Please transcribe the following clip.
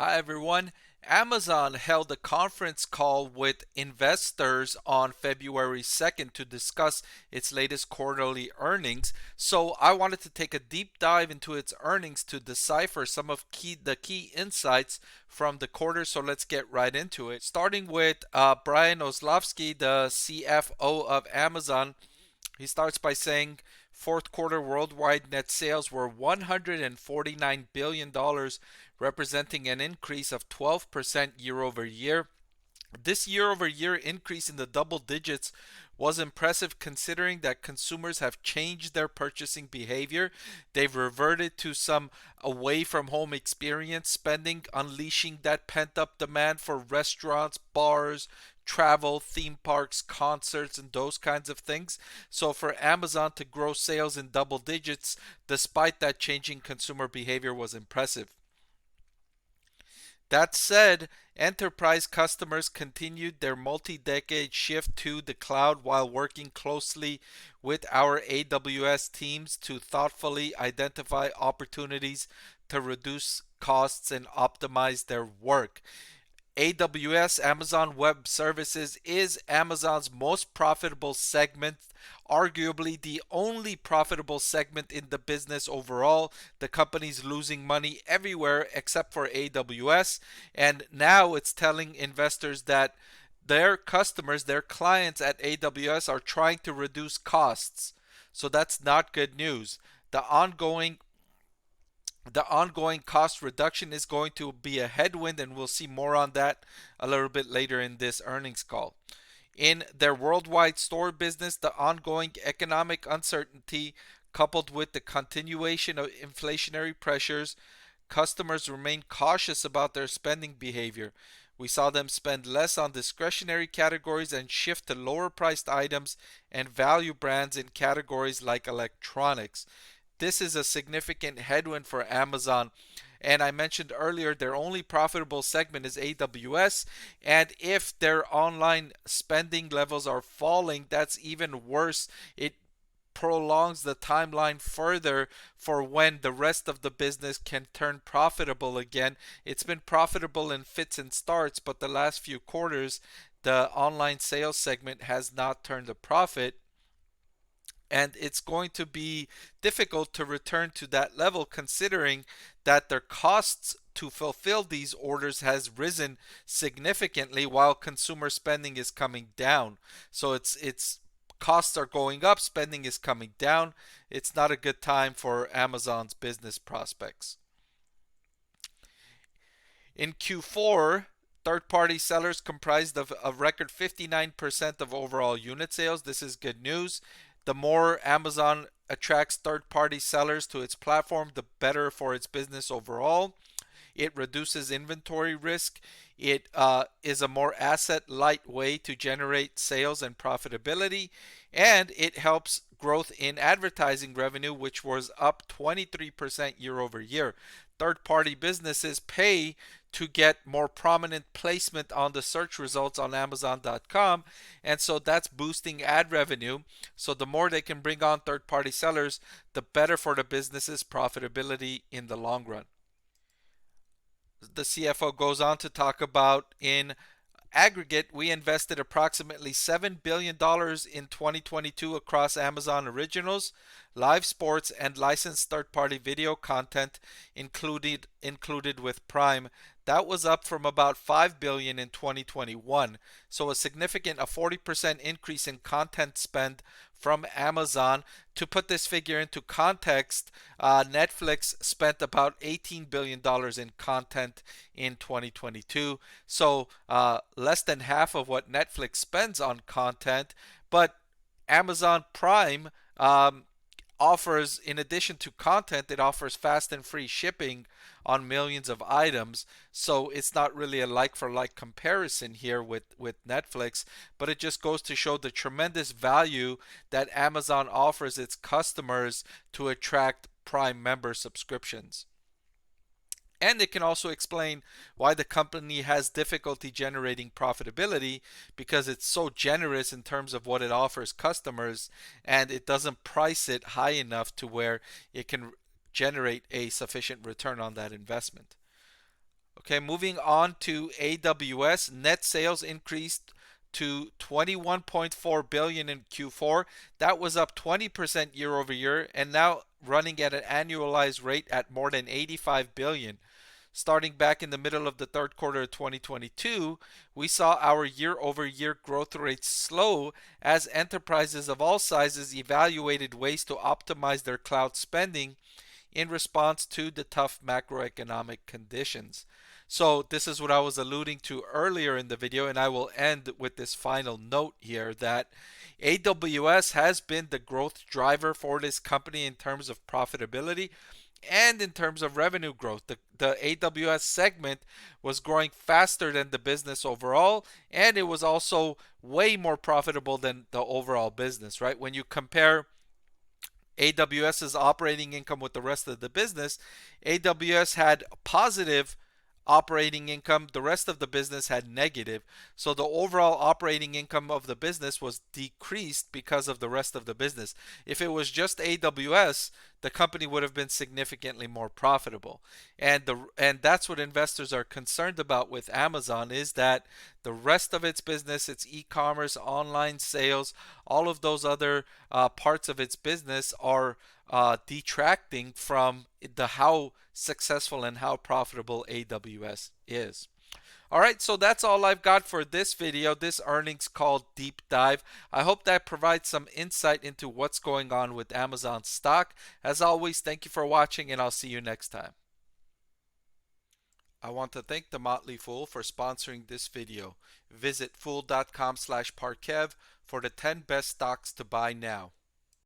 Hi everyone. Amazon held a conference call with investors on February 2nd to discuss its latest quarterly earnings. So I wanted to take a deep dive into its earnings to decipher some of the key insights from the quarter. So let's get right into it. Starting with Brian Oslavsky, the CFO of Amazon. He starts by saying fourth quarter worldwide net sales were $149 billion, representing an increase of 12% year over year. This year over year increase in the double digits was impressive considering that consumers have changed their purchasing behavior. They've reverted to some away from home experience spending, unleashing that pent up demand for restaurants, bars, travel, theme parks, concerts, and those kinds of things. So for Amazon to grow sales in double digits despite that changing consumer behavior was impressive. That said, enterprise customers continued their multi decade shift to the cloud while working closely with our AWS teams to thoughtfully identify opportunities to reduce costs and optimize their work. AWS, Amazon Web Services, is Amazon's most profitable segment, arguably the only profitable segment in the business overall. The company's losing money everywhere except for AWS, and now it's telling investors that their customers, their clients at AWS are trying to reduce costs. So that's not good news. The ongoing the ongoing cost reduction is going to be a headwind, and we'll see more on that a little bit later in this earnings call. In their worldwide store business, the ongoing economic uncertainty, coupled with the continuation of inflationary pressures, customers remain cautious about their spending behavior. We saw them spend less on discretionary categories and shift to lower priced items and value brands in categories like electronics. This is a significant headwind for Amazon. And I mentioned earlier, their only profitable segment is AWS. And if their online spending levels are falling, that's even worse. It prolongs the timeline further for when the rest of the business can turn profitable again. It's been profitable in fits and starts, but the last few quarters, the online sales segment has not turned a profit, and it's going to be difficult to return to that level considering that their costs to fulfill these orders has risen significantly while consumer spending is coming down. So it's costs are going up, spending is coming down. It's not a good time for Amazon's business prospects. In Q4, third-party sellers comprised of a record 59% of overall unit sales. This is good news. The more Amazon attracts third-party sellers to its platform, the better for its business overall. It reduces inventory risk. It is a more asset light way to generate sales and profitability. And it helps growth in advertising revenue, which was up 23% year over year. Third party businesses pay to get more prominent placement on the search results on Amazon.com. And so that's boosting ad revenue. So the more they can bring on third party sellers, the better for the business's profitability in the long run. The CFO goes on to talk about in aggregate, we invested approximately $7 billion in 2022 across Amazon Originals, live sports, and licensed third-party video content included with Prime. That was up from about $5 billion in 2021. So a significant 40% increase in content spend from Amazon. To put this figure into context, Netflix spent about $18 billion in content in 2022. So less than half of what Netflix spends on content. But Amazon Prime offers, in addition to content, it offers fast and free shipping on millions of items. So it's not really a like for like comparison here with Netflix, but it just goes to show the tremendous value that Amazon offers its customers to attract Prime member subscriptions. And it can also explain why the company has difficulty generating profitability because it's so generous in terms of what it offers customers, and it doesn't price it high enough to where it can generate a sufficient return on that investment. Okay, moving on to AWS, net sales increased to 21.4 billion in Q4. That was up 20% year over year and now running at an annualized rate at more than 85 billion. Starting back in the middle of the third quarter of 2022, we saw our year over year growth rate slow as enterprises of all sizes evaluated ways to optimize their cloud spending in response to the tough macroeconomic conditions. So this is what I was alluding to earlier in the video, and I will end with this final note here that AWS has been the growth driver for this company in terms of profitability and in terms of revenue growth. The AWS segment was growing faster than the business overall, and it was also way more profitable than the overall business, right? When you compare AWS's operating income with the rest of the business, AWS had positive operating income. The rest of the business had negative. So the overall operating income of the business was decreased because of the rest of the business. If it was just AWS, the company would have been significantly more profitable. And that's what investors are concerned about with Amazon is that the rest of its business, its e-commerce, online sales, all of those other parts of its business are detracting from the how successful and how profitable AWS is. All right, so that's all I've got for this video, this earnings call deep dive. I hope that provides some insight into what's going on with Amazon stock. As always, thank you for watching, and I'll see you next time. I want to thank the Motley Fool for sponsoring this video. Visit fool.com/parkev for the 10 best stocks to buy now.